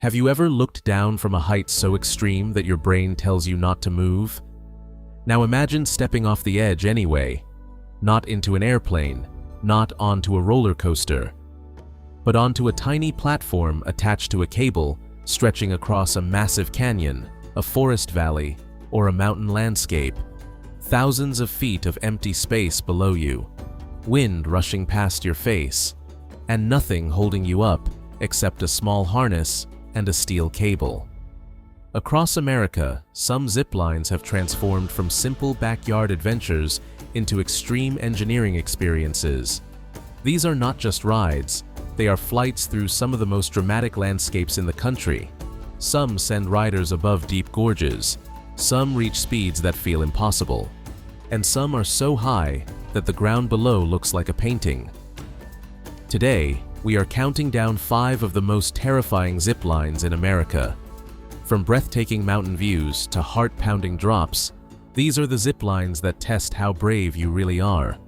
Have you ever looked down from a height so extreme that your brain tells you not to move? Now imagine stepping off the edge anyway, not into an airplane, not onto a roller coaster, but onto a tiny platform attached to a cable stretching across a massive canyon, a forest valley, or a mountain landscape. Thousands of feet of empty space below you, wind rushing past your face, and nothing holding you up except a small harness and a steel cable. Across America, some ziplines have transformed from simple backyard adventures into extreme engineering experiences. These are not just rides, they are flights through some of the most dramatic landscapes in the country. Some send riders above deep gorges, some reach speeds that feel impossible, and some are so high that the ground below looks like a painting. Today, we are counting down 5 of the most terrifying ziplines in America. From breathtaking mountain views to heart-pounding drops, these are the ziplines that test how brave you really are.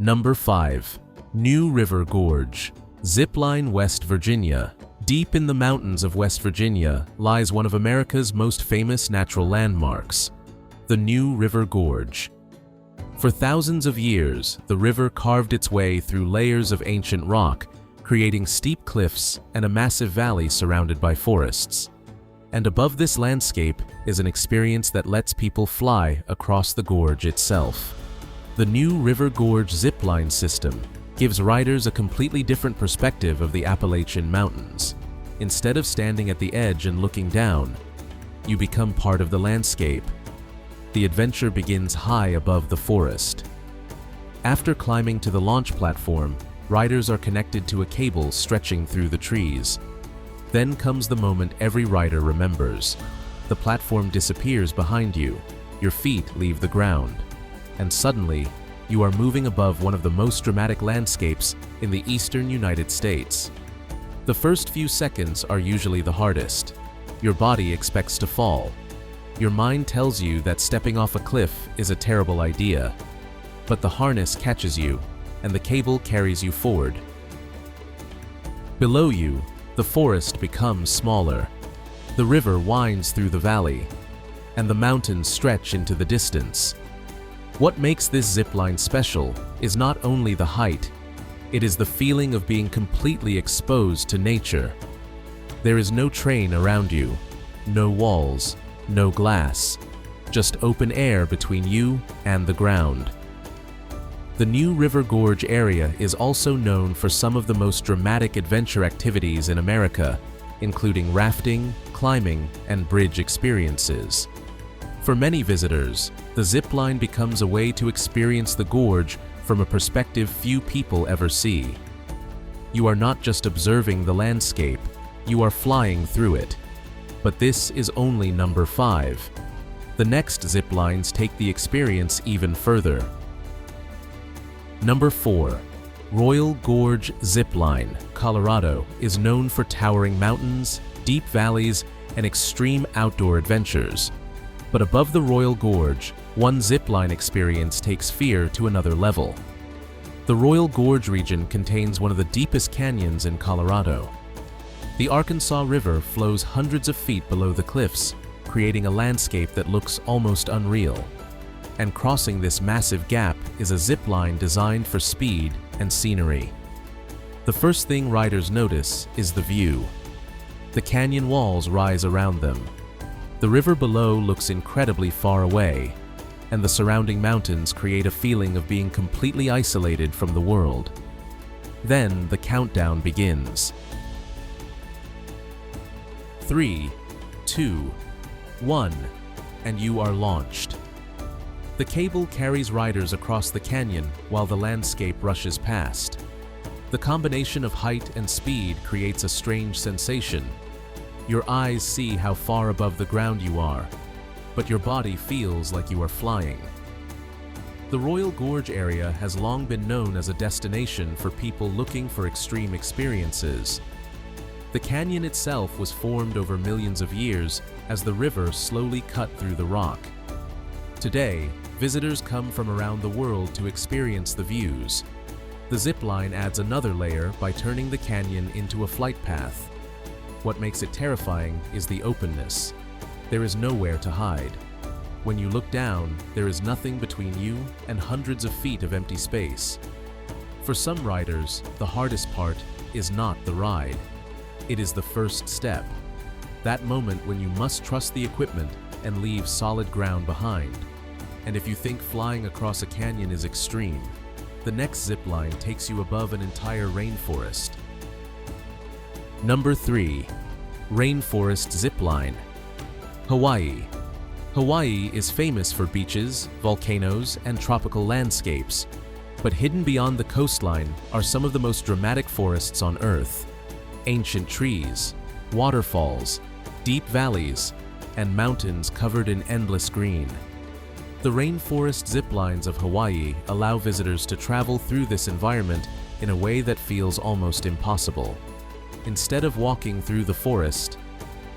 Number 5. New River Gorge, Zipline, West Virginia. Deep in the mountains of West Virginia lies one of America's most famous natural landmarks, the New River Gorge. For thousands of years, the river carved its way through layers of ancient rock, creating steep cliffs and a massive valley surrounded by forests. And above this landscape is an experience that lets people fly across the gorge itself. The New River Gorge Zipline system gives riders a completely different perspective of the Appalachian Mountains. Instead of standing at the edge and looking down, you become part of the landscape. The adventure begins high above the forest. After climbing to the launch platform, riders are connected to a cable stretching through the trees. Then comes the moment every rider remembers. The platform disappears behind you, your feet leave the ground, and suddenly, you are moving above one of the most dramatic landscapes in the eastern United States. The first few seconds are usually the hardest. Your body expects to fall. Your mind tells you that stepping off a cliff is a terrible idea. But the harness catches you, and the cable carries you forward. Below you, the forest becomes smaller. The river winds through the valley, and the mountains stretch into the distance. What makes this zipline special is not only the height, it is the feeling of being completely exposed to nature. There is no train around you, no walls, no glass, just open air between you and the ground. The New River Gorge area is also known for some of the most dramatic adventure activities in America, including rafting, climbing, and bridge experiences. For many visitors, the zipline becomes a way to experience the gorge from a perspective few people ever see. You are not just observing the landscape, you are flying through it. But this is only number 5. The next ziplines take the experience even further. Number 4. Royal Gorge Zipline, Colorado is known for towering mountains, deep valleys, and extreme outdoor adventures. But above the Royal Gorge, one zipline experience takes fear to another level. The Royal Gorge region contains one of the deepest canyons in Colorado. The Arkansas River flows hundreds of feet below the cliffs, creating a landscape that looks almost unreal. And crossing this massive gap is a zipline designed for speed and scenery. The first thing riders notice is the view. The canyon walls rise around them. The river below looks incredibly far away, and the surrounding mountains create a feeling of being completely isolated from the world. Then the countdown begins. 3, 2, 1, and you are launched. The cable carries riders across the canyon while the landscape rushes past. The combination of height and speed creates a strange sensation. Your eyes see how far above the ground you are, but your body feels like you are flying. The Royal Gorge area has long been known as a destination for people looking for extreme experiences. The canyon itself was formed over millions of years as the river slowly cut through the rock. Today, visitors come from around the world to experience the views. The zipline adds another layer by turning the canyon into a flight path. What makes it terrifying is the openness. There is nowhere to hide. When you look down, there is nothing between you and hundreds of feet of empty space. For some riders, the hardest part is not the ride. It is the first step. That moment when you must trust the equipment and leave solid ground behind. And if you think flying across a canyon is extreme, the next zipline takes you above an entire rainforest. Number 3. Rainforest Zipline. Hawaii. Hawaii is famous for beaches, volcanoes, and tropical landscapes. But hidden beyond the coastline are some of the most dramatic forests on Earth. Ancient trees, waterfalls, deep valleys, and mountains covered in endless green. The rainforest ziplines of Hawaii allow visitors to travel through this environment in a way that feels almost impossible. Instead of walking through the forest,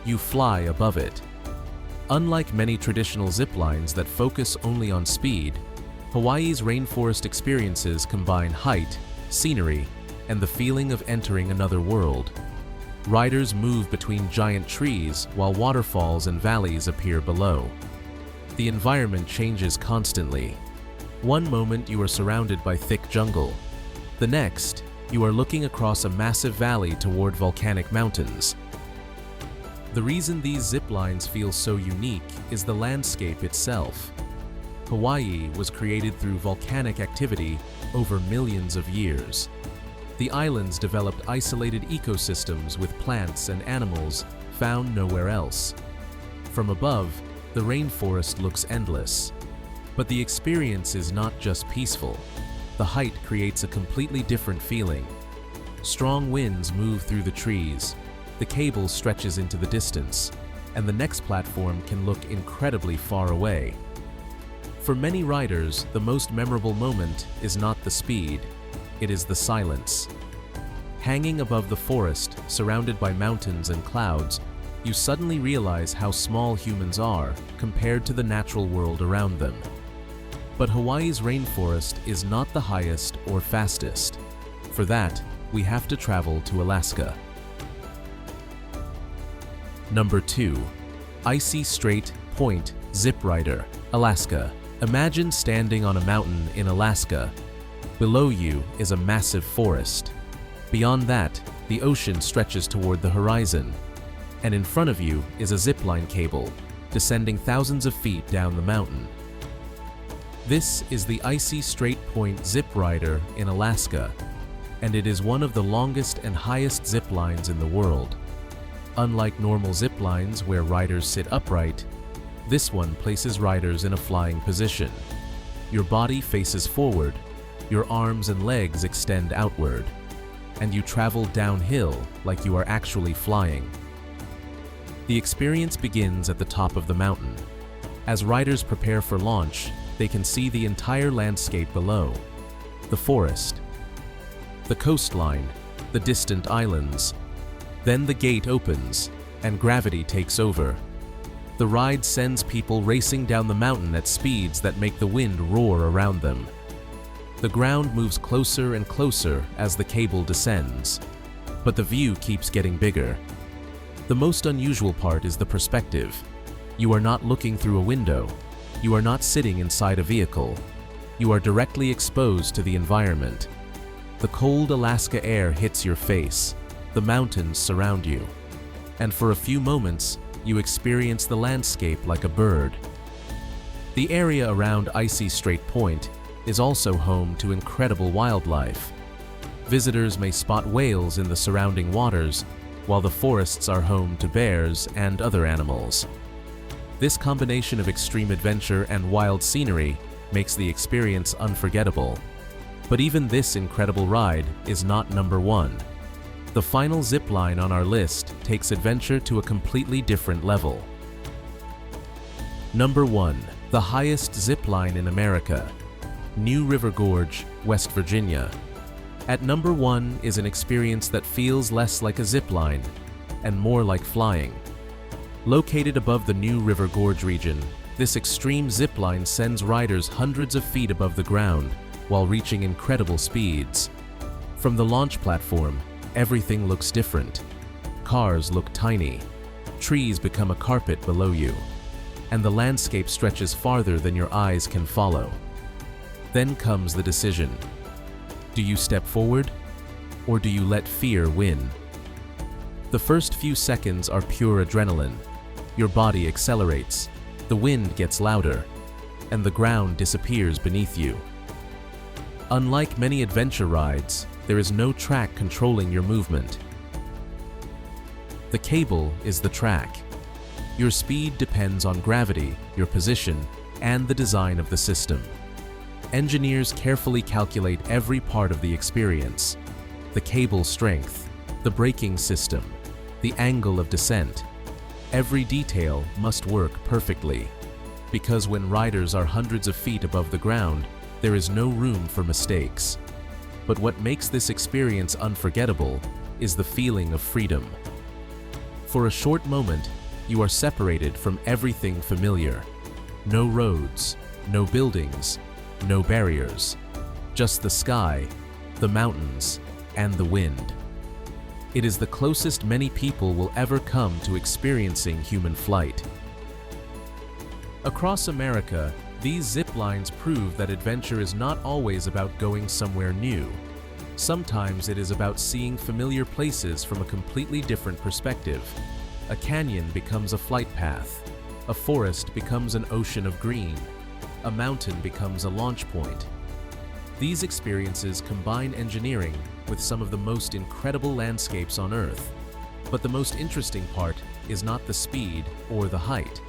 you fly above it. Unlike many traditional ziplines that focus only on speed, Hawaii's rainforest experiences combine height, scenery, and the feeling of entering another world. Riders move between giant trees while waterfalls and valleys appear below. The environment changes constantly. One moment you are surrounded by thick jungle. The next, you are looking across a massive valley toward volcanic mountains. The reason these ziplines feel so unique is the landscape itself. Hawaii was created through volcanic activity over millions of years. The islands developed isolated ecosystems with plants and animals found nowhere else. From above, the rainforest looks endless. But the experience is not just peaceful. The height creates a completely different feeling. Strong winds move through the trees, the cable stretches into the distance, and the next platform can look incredibly far away. For many riders, the most memorable moment is not the speed, it is the silence. Hanging above the forest, surrounded by mountains and clouds, you suddenly realize how small humans are compared to the natural world around them. But Hawaii's rainforest is not the highest or fastest. For that, we have to travel to Alaska. Number 2. Icy Strait Point Zip Rider, Alaska. Imagine standing on a mountain in Alaska. Below you is a massive forest. Beyond that, the ocean stretches toward the horizon. And in front of you is a zipline cable, descending thousands of feet down the mountain. This is the Icy Strait Point Zip Rider in Alaska, and it is one of the longest and highest zip lines in the world. Unlike normal zip lines where riders sit upright, this one places riders in a flying position. Your body faces forward, your arms and legs extend outward, and you travel downhill like you are actually flying. The experience begins at the top of the mountain. As riders prepare for launch, they can see the entire landscape below. The forest, the coastline, the distant islands. Then the gate opens, and gravity takes over. The ride sends people racing down the mountain at speeds that make the wind roar around them. The ground moves closer and closer as the cable descends, but the view keeps getting bigger. The most unusual part is the perspective. You are not looking through a window. You are not sitting inside a vehicle. You are directly exposed to the environment. The cold Alaska air hits your face. The mountains surround you. And for a few moments, you experience the landscape like a bird. The area around Icy Strait Point is also home to incredible wildlife. Visitors may spot whales in the surrounding waters, while the forests are home to bears and other animals. This combination of extreme adventure and wild scenery makes the experience unforgettable. But even this incredible ride is not number 1. The final zipline on our list takes adventure to a completely different level. Number 1. The highest zipline in America. New River Gorge, West Virginia. At number 1 is an experience that feels less like a zipline and more like flying. Located above the New River Gorge region, this extreme zipline sends riders hundreds of feet above the ground while reaching incredible speeds. From the launch platform, everything looks different. Cars look tiny, trees become a carpet below you, and the landscape stretches farther than your eyes can follow. Then comes the decision. Do you step forward, or do you let fear win? The first few seconds are pure adrenaline. Your body accelerates, the wind gets louder, and the ground disappears beneath you. Unlike many adventure rides, there is no track controlling your movement. The cable is the track. Your speed depends on gravity, your position, and the design of the system. Engineers carefully calculate every part of the experience: the cable strength, the braking system, the angle of descent. Every detail must work perfectly, because when riders are hundreds of feet above the ground, there is no room for mistakes. But what makes this experience unforgettable is the feeling of freedom. For a short moment, you are separated from everything familiar. No roads, no buildings, no barriers. Just the sky, the mountains, and the wind. It is the closest many people will ever come to experiencing human flight. Across America, these ziplines prove that adventure is not always about going somewhere new. Sometimes it is about seeing familiar places from a completely different perspective. A canyon becomes a flight path. A forest becomes an ocean of green. A mountain becomes a launch point. These experiences combine engineering with some of the most incredible landscapes on Earth. But the most interesting part is not the speed or the height.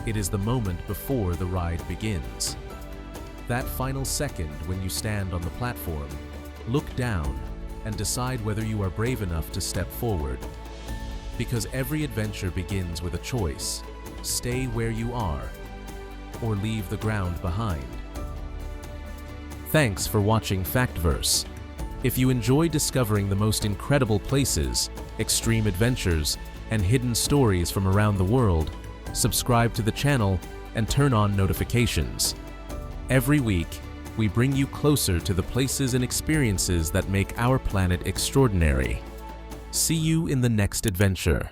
It is the moment before the ride begins. That final second when you stand on the platform, look down, and decide whether you are brave enough to step forward. Because every adventure begins with a choice: stay where you are, or leave the ground behind. Thanks for watching FactVerse. If you enjoy discovering the most incredible places, extreme adventures, and hidden stories from around the world, subscribe to the channel and turn on notifications. Every week, we bring you closer to the places and experiences that make our planet extraordinary. See you in the next adventure.